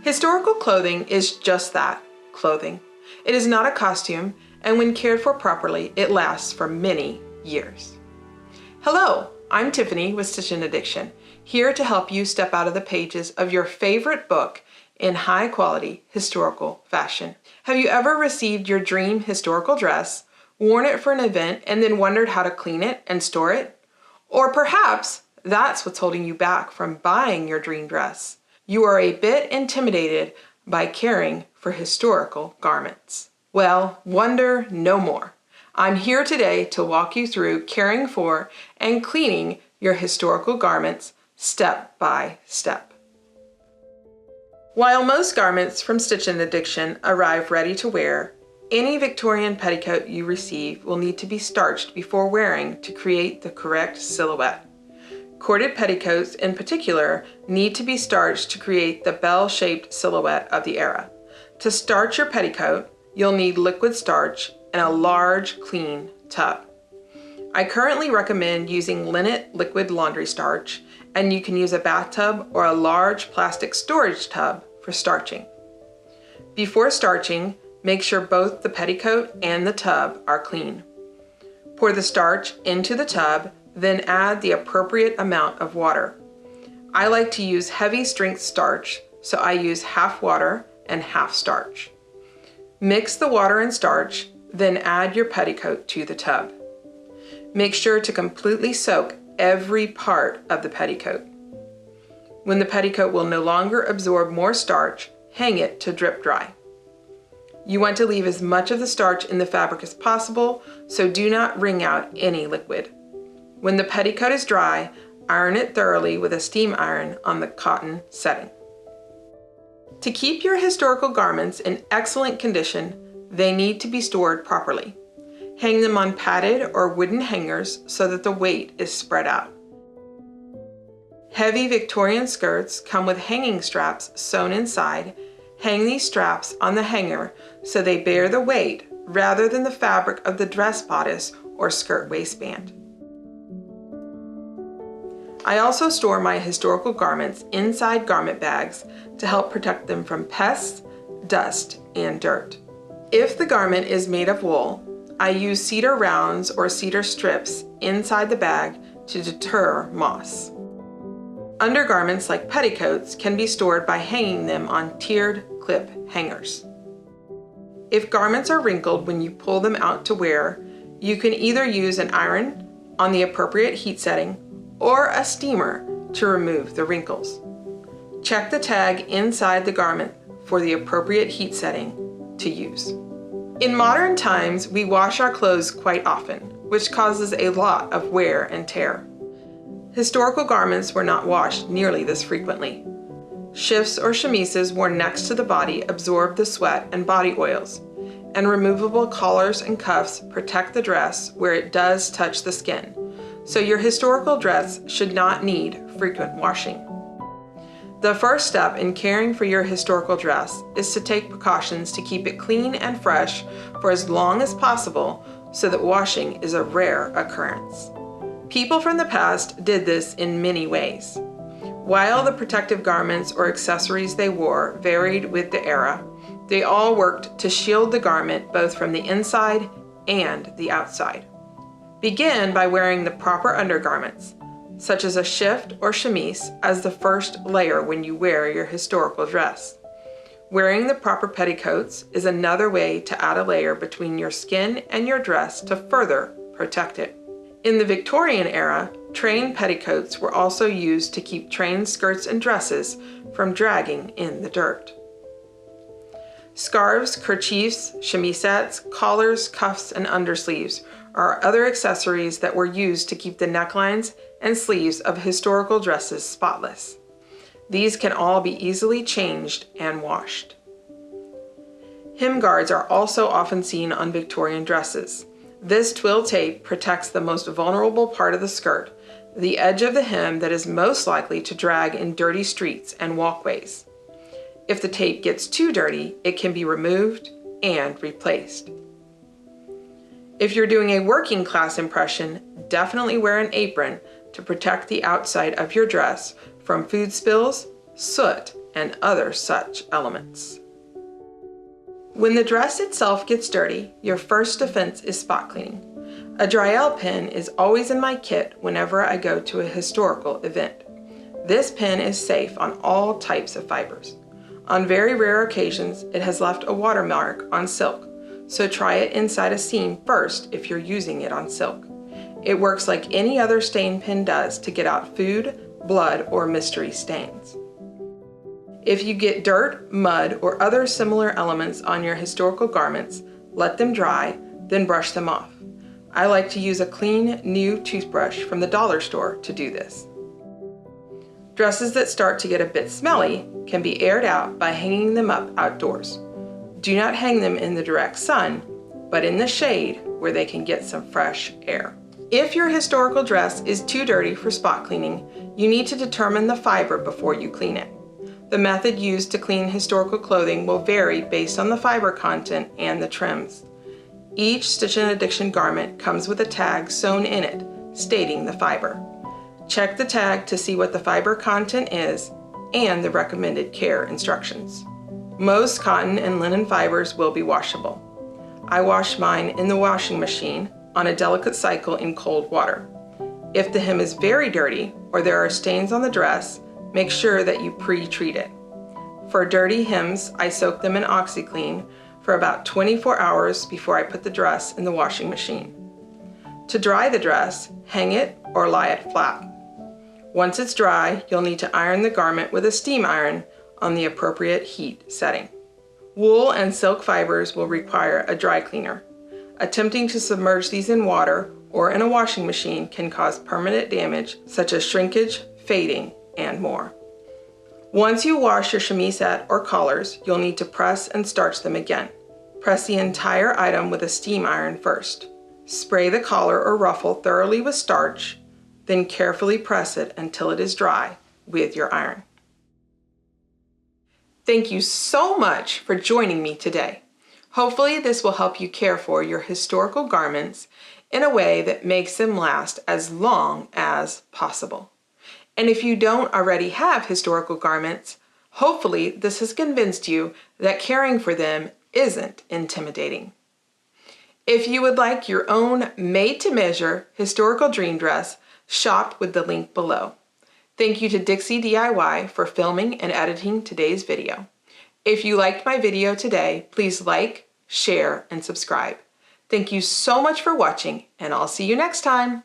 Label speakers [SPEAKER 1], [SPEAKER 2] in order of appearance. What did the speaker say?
[SPEAKER 1] Historical clothing is just that, clothing. It is not a costume, and when cared for properly, it lasts for many years. Hello, I'm Tiffany with Stitch and Addiction, here to help you step out of the pages of your favorite book in high quality historical fashion. Have you ever received your dream historical dress, worn it for an event, and then wondered how to clean it and store it? Or perhaps that's what's holding you back from buying your dream dress. You are a bit intimidated by caring for historical garments. Well, wonder no more. I'm here today to walk you through caring for and cleaning your historical garments step by step. While most garments from Stitch and Addiction arrive ready to wear, any Victorian petticoat you receive will need to be starched before wearing to create the correct silhouette. Corded petticoats in particular need to be starched to create the bell-shaped silhouette of the era. To starch your petticoat, you'll need liquid starch and a large, clean tub. I currently recommend using linen liquid laundry starch, and you can use a bathtub or a large plastic storage tub for starching. Before starching, make sure both the petticoat and the tub are clean. Pour the starch into the tub, then add the appropriate amount of water. I like to use heavy strength starch, so I use half water and half starch. Mix the water and starch, then add your petticoat to the tub. Make sure to completely soak every part of the petticoat. When the petticoat will no longer absorb more starch, hang it to drip dry. You want to leave as much of the starch in the fabric as possible, so do not wring out any liquid. When the petticoat is dry, iron it thoroughly with a steam iron on the cotton setting. To keep your historical garments in excellent condition, they need to be stored properly. Hang them on padded or wooden hangers so that the weight is spread out. Heavy Victorian skirts come with hanging straps sewn inside. Hang these straps on the hanger so they bear the weight rather than the fabric of the dress bodice or skirt waistband. I also store my historical garments inside garment bags to help protect them from pests, dust, and dirt. If the garment is made of wool, I use cedar rounds or cedar strips inside the bag to deter moss. Undergarments like petticoats can be stored by hanging them on tiered clip hangers. If garments are wrinkled when you pull them out to wear, you can either use an iron on the appropriate heat setting or a steamer to remove the wrinkles. Check the tag inside the garment for the appropriate heat setting to use. In modern times, we wash our clothes quite often, which causes a lot of wear and tear. Historical garments were not washed nearly this frequently. Shifts or chemises worn next to the body absorb the sweat and body oils, and removable collars and cuffs protect the dress where it does touch the skin, so your historical dress should not need frequent washing. The first step in caring for your historical dress is to take precautions to keep it clean and fresh for as long as possible so that washing is a rare occurrence. People from the past did this in many ways. While the protective garments or accessories they wore varied with the era, they all worked to shield the garment both from the inside and the outside. Begin by wearing the proper undergarments, such as a shift or chemise, as the first layer when you wear your historical dress. Wearing the proper petticoats is another way to add a layer between your skin and your dress to further protect it. In the Victorian era, train petticoats were also used to keep train skirts and dresses from dragging in the dirt. Scarves, kerchiefs, chemisettes, collars, cuffs, and undersleeves are other accessories that were used to keep the necklines and sleeves of historical dresses spotless. These can all be easily changed and washed. Hem guards are also often seen on Victorian dresses. This twill tape protects the most vulnerable part of the skirt, the edge of the hem that is most likely to drag in dirty streets and walkways. If the tape gets too dirty, it can be removed and replaced. If you're doing a working class impression, definitely wear an apron to protect the outside of your dress from food spills, soot, and other such elements. When the dress itself gets dirty, your first defense is spot cleaning. A Dryel pen is always in my kit whenever I go to a historical event. This pen is safe on all types of fibers. On very rare occasions, it has left a watermark on silk, so try it inside a seam first if you're using it on silk. It works like any other stain pen does to get out food, blood, or mystery stains. If you get dirt, mud, or other similar elements on your historical garments, let them dry, then brush them off. I like to use a clean, new toothbrush from the dollar store to do this. Dresses that start to get a bit smelly can be aired out by hanging them up outdoors. Do not hang them in the direct sun, but in the shade where they can get some fresh air. If your historical dress is too dirty for spot cleaning, you need to determine the fiber before you clean it. The method used to clean historical clothing will vary based on the fiber content and the trims. Each Stitch and Addiction garment comes with a tag sewn in it, stating the fiber. Check the tag to see what the fiber content is and the recommended care instructions. Most cotton and linen fibers will be washable. I wash mine in the washing machine on a delicate cycle in cold water. If the hem is very dirty or there are stains on the dress, make sure that you pre-treat it. For dirty hems, I soak them in OxiClean for about 24 hours before I put the dress in the washing machine. To dry the dress, hang it or lie it flat. Once it's dry, you'll need to iron the garment with a steam iron on the appropriate heat setting. Wool and silk fibers will require a dry cleaner. Attempting to submerge these in water or in a washing machine can cause permanent damage such as shrinkage, fading, and more. Once you wash your chemisette or collars, you'll need to press and starch them again. Press the entire item with a steam iron first. Spray the collar or ruffle thoroughly with starch, then carefully press it until it is dry with your iron. Thank you so much for joining me today. Hopefully this will help you care for your historical garments in a way that makes them last as long as possible. And if you don't already have historical garments, hopefully this has convinced you that caring for them isn't intimidating. If you would like your own made-to-measure historical dream dress, shop with the link below. Thank you to Dixie DIY for filming and editing today's video. If you liked my video today, please like, share, and subscribe. Thank you so much for watching, and I'll see you next time.